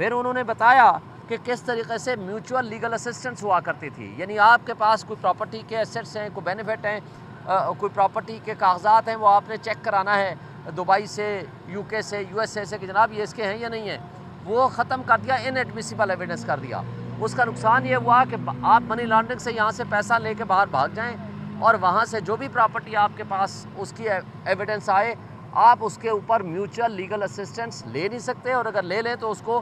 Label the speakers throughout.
Speaker 1: پھر انہوں نے بتایا کہ کس طریقے سے میوچول لیگل اسسٹنس ہوا کرتی تھی، یعنی آپ کے پاس کوئی پراپرٹی کے ایسٹس ہیں، کوئی بینیفٹ ہیں، کوئی پراپرٹی کے کاغذات ہیں، وہ آپ نے چیک کرانا ہے دبئی سے، یو کے سے، یو ایس اے سے کہ جناب یہ اس کے ہیں یا نہیں ہیں، وہ ختم کر دیا، ان ایڈمیسیبل ایویڈنس کر دیا۔ اس کا نقصان یہ ہوا کہ آپ منی لانڈرنگ سے یہاں سے پیسہ لے کے باہر بھاگ جائیں اور وہاں سے جو بھی پراپرٹی آپ کے پاس اس کی ایویڈنس آئے، آپ اس کے اوپر میوچول لیگل اسسٹنس لے نہیں سکتے، اور اگر لے لیں تو اس کو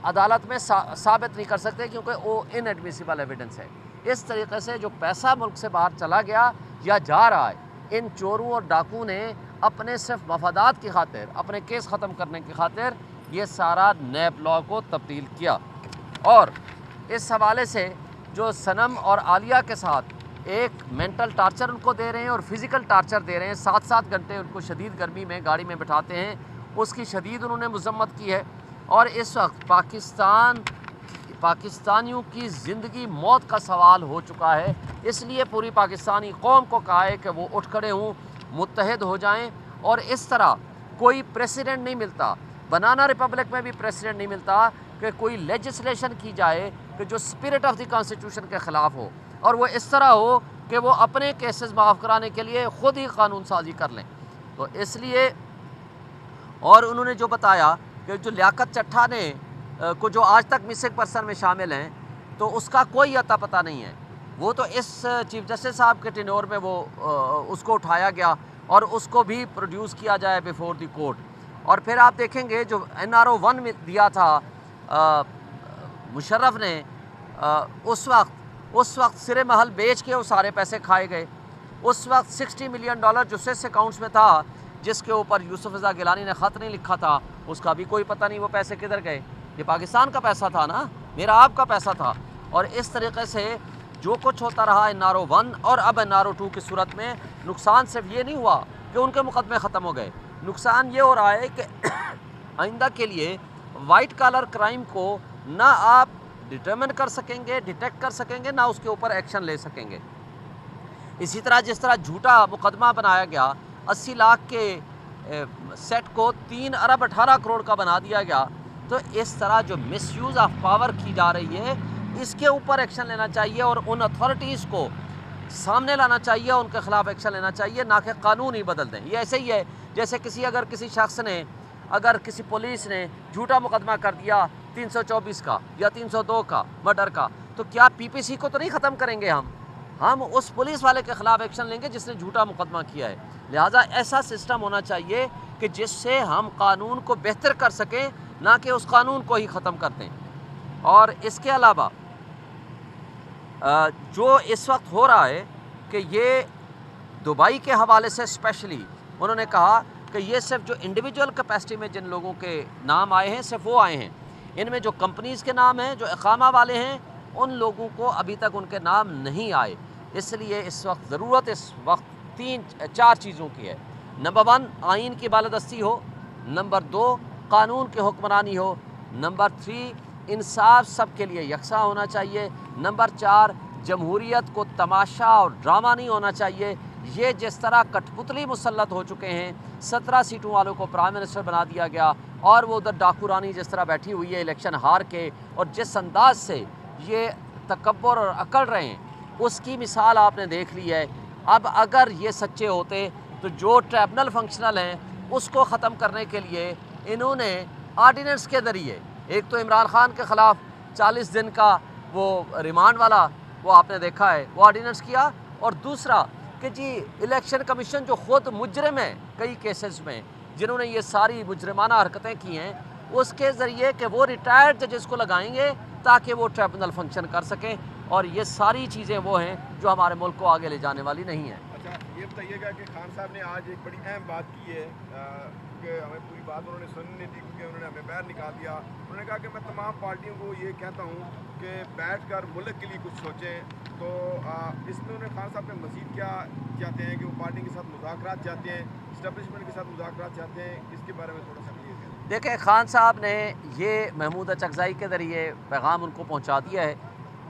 Speaker 1: عدالت میں ثابت نہیں کر سکتے کیونکہ وہ ان ایڈمیسیبل ایویڈنس ہے۔ اس طریقے سے جو پیسہ ملک سے باہر چلا گیا یا جا رہا ہے، ان چوروں اور ڈاکو نے اپنے صرف مفادات کی خاطر، اپنے کیس ختم کرنے کی خاطر یہ سارا نیب لاء کو تبدیل کیا۔ اور اس حوالے سے جو صنم اور عالیہ کے ساتھ ایک مینٹل ٹارچر ان کو دے رہے ہیں اور فزیکل ٹارچر دے رہے ہیں، 7 گھنٹے ان کو شدید گرمی میں گاڑی میں بٹھاتے ہیں، اس کی شدید انہوں نے مذمت کی ہے۔ اور اس وقت پاکستانیوں کی زندگی موت کا سوال ہو چکا ہے، اس لیے پوری پاکستانی قوم کو کہا ہے کہ وہ اٹھ کھڑے ہوں، متحد ہو جائیں، اور اس طرح کوئی پریسیڈنٹ نہیں ملتا، بنانا ریپبلک میں بھی پریسیڈنٹ نہیں ملتا کہ کوئی لیجسلیشن کی جائے کہ جو اسپرٹ آف دی کانسٹیٹیوشن کے خلاف ہو، اور وہ اس طرح ہو کہ وہ اپنے کیسز معاف کرانے کے لیے خود ہی قانون سازی کر لیں۔ تو اس لیے، اور انہوں نے جو بتایا کہ جو لیاقت چٹھا نے کو جو آج تک مسنگ پرسن میں شامل ہیں، تو اس کا کوئی اتا پتہ نہیں ہے، وہ تو اس چیف جسٹس صاحب کے ٹینور میں وہ اس کو اٹھایا گیا اور اس کو بھی پروڈیوس کیا جائے بیفور دی کورٹ۔ اور پھر آپ دیکھیں گے جو NRO-1 میں دیا تھا مشرف نے، اس وقت سرے محل بیچ کے وہ سارے پیسے کھائے گئے۔ اس وقت $60 ملین جو سیس اکاؤنٹس میں تھا، جس کے اوپر یوسف رضا گیلانی نے خط نہیں لکھا تھا، اس کا بھی کوئی پتہ نہیں وہ پیسے کدھر گئے۔ یہ پاکستان کا پیسہ تھا نا، میرا آپ کا پیسہ تھا۔ اور اس طریقے سے جو کچھ ہوتا رہا NRO-1 اور اب NRO-2 کی صورت میں، نقصان صرف یہ نہیں ہوا کہ ان کے مقدمے ختم ہو گئے، نقصان یہ ہو رہا ہے کہ آئندہ کے لیے وائٹ کالر کرائم کو نہ آپ ڈٹرمن کر سکیں گے، ڈیٹیکٹ کر سکیں گے، نہ اس کے اوپر ایکشن لے سکیں گے۔ اسی طرح جس طرح جھوٹا مقدمہ بنایا گیا، 80 لاکھ کے سیٹ کو 3 ارب 18 کروڑ کا بنا دیا گیا، تو اس طرح جو مس یوز آف پاور کی جا رہی ہے، اس کے اوپر ایکشن لینا چاہیے اور ان اتھارٹیز کو سامنے لانا چاہیے، ان کے خلاف ایکشن لینا چاہیے، نہ کہ قانون ہی بدل دیں۔ یہ ایسے ہی ہے جیسے اگر کسی شخص نے، اگر کسی پولیس نے جھوٹا مقدمہ کر دیا 324 کا یا 302 کا مرڈر کا، تو کیا PPC کو تو نہیں ختم کریں گے ہم اس پولیس والے کے خلاف ایکشن لیں گے جس نے جھوٹا مقدمہ کیا ہے۔ لہٰذا ایسا سسٹم ہونا چاہیے کہ جس سے ہم قانون کو بہتر کر سکیں، نہ کہ اس قانون کو ہی ختم کر دیں۔ اور اس کے علاوہ جو اس وقت ہو رہا ہے کہ یہ دبئی کے حوالے سے اسپیشلی انہوں نے کہا کہ یہ صرف جو انڈیویجول کیپیسٹی میں جن لوگوں کے نام آئے ہیں، صرف وہ آئے ہیں، ان میں جو کمپنیز کے نام ہیں، جو اقامہ والے ہیں، ان لوگوں کو ابھی تک ان کے نام نہیں آئے۔ اس لیے اس وقت 4 چیزوں کی ہے۔ نمبر 1، آئین کی بالادستی ہو، نمبر 2، قانون کی حکمرانی ہو، نمبر 3، انصاف سب کے لیے یکساں ہونا چاہیے، نمبر 4، جمہوریت کو تماشا اور ڈرامہ نہیں ہونا چاہیے۔ یہ جس طرح کٹ پتلی مسلط ہو چکے ہیں، 17 سیٹوں والوں کو پرائم منسٹر بنا دیا گیا، اور وہ ادھر ڈاکو رانی جس طرح بیٹھی ہوئی ہے الیکشن ہار کے، اور جس انداز سے یہ تکبر اور اکڑ رہے ہیں، اس کی مثال آپ نے دیکھ لی ہے۔ اب اگر یہ سچے ہوتے تو جو ٹریبونل فنکشنل ہیں اس کو ختم کرنے کے لیے انہوں نے آرڈیننس کے ذریعے، ایک تو عمران خان کے خلاف 40 دن کا وہ ریمانڈ والا، وہ آپ نے دیکھا ہے، وہ آرڈیننس کیا، اور دوسرا کہ جی الیکشن کمیشن جو خود مجرم ہے کئی کیسز میں، جنہوں نے یہ ساری مجرمانہ حرکتیں کی ہیں، اس کے ذریعے کہ وہ ریٹائرڈ ججز کو لگائیں گے تاکہ وہ ٹریبونل فنکشن کر سکیں، اور یہ ساری چیزیں وہ ہیں جو ہمارے ملک کو آگے لے جانے والی نہیں ہیں۔
Speaker 2: اچھا، یہ بتائیے گا کہ خان صاحب نے آج ایک بڑی اہم بات کی ہے کہ ہمیں پوری بات انہوں نے سننے نہیں دی کیونکہ انہوں نے ہمیں باہر نکال دیا۔ انہوں نے کہا کہ میں تمام پارٹیوں کو یہ کہتا ہوں کہ بیٹھ کر ملک کے لیے کچھ سوچیں۔ تو اس میں انہوں نے خان صاحب نے مزید کیا چاہتے ہیں کہ وہ پارٹی کے ساتھ مذاکرات چاہتے ہیں، اسٹیبلشمنٹ کے ساتھ مذاکرات چاہتے ہیں، اس کے بارے میں تھوڑا سا کلیئر کریں۔
Speaker 1: دیکھیں، خان صاحب نے یہ محمود اچکزئی کے ذریعے پیغام ان کو پہنچا دیا ہے،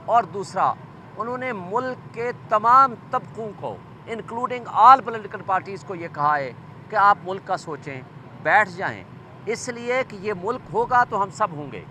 Speaker 1: اور دوسرا انہوں نے ملک کے تمام طبقوں کو انکلوڈنگ آل پولیٹیکل پارٹیز کو یہ کہا ہے کہ آپ ملک کا سوچیں، بیٹھ جائیں، اس لیے کہ یہ ملک ہوگا تو ہم سب ہوں گے۔